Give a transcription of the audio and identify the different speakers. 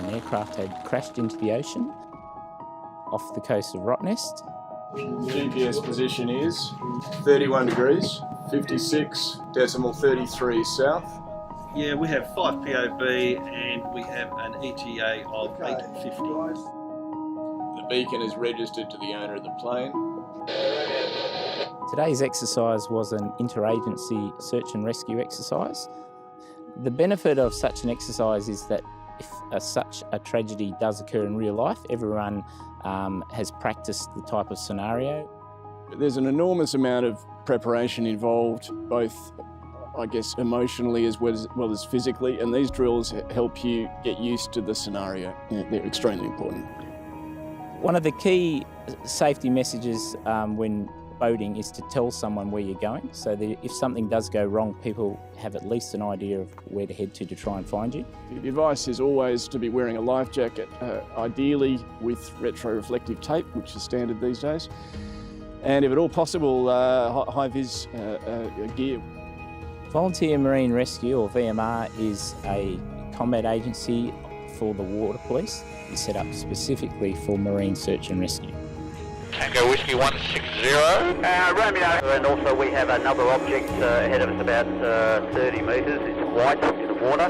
Speaker 1: An aircraft had crashed into the ocean off the coast of Rottnest.
Speaker 2: GPS position is 31 degrees, 56.33 south.
Speaker 3: Yeah, we have 5 POB and we have an ETA of 850.
Speaker 2: The beacon is registered to the owner of the plane.
Speaker 1: Today's exercise was an interagency search and rescue exercise. The benefit of such an exercise is that if such a tragedy does occur in real life, everyone has practiced the type of scenario.
Speaker 2: There's an enormous amount of preparation involved, both, I guess, emotionally as well as physically, and these drills help you get used to the scenario. They're extremely important.
Speaker 1: One of the key safety messages when boating is to tell someone where you're going, so that if something does go wrong, people have at least an idea of where to head to try and find you.
Speaker 2: The advice is always to be wearing a life jacket, ideally with retro-reflective tape, which is standard these days, and if at all possible, high-vis gear.
Speaker 1: Volunteer Marine Rescue, or VMR, is a combat agency for the Water Police. It's set up specifically for marine search and rescue.
Speaker 4: Tango Whiskey 160.
Speaker 5: Romeo. And also we have another object ahead of us about 30 metres. It's white in the water.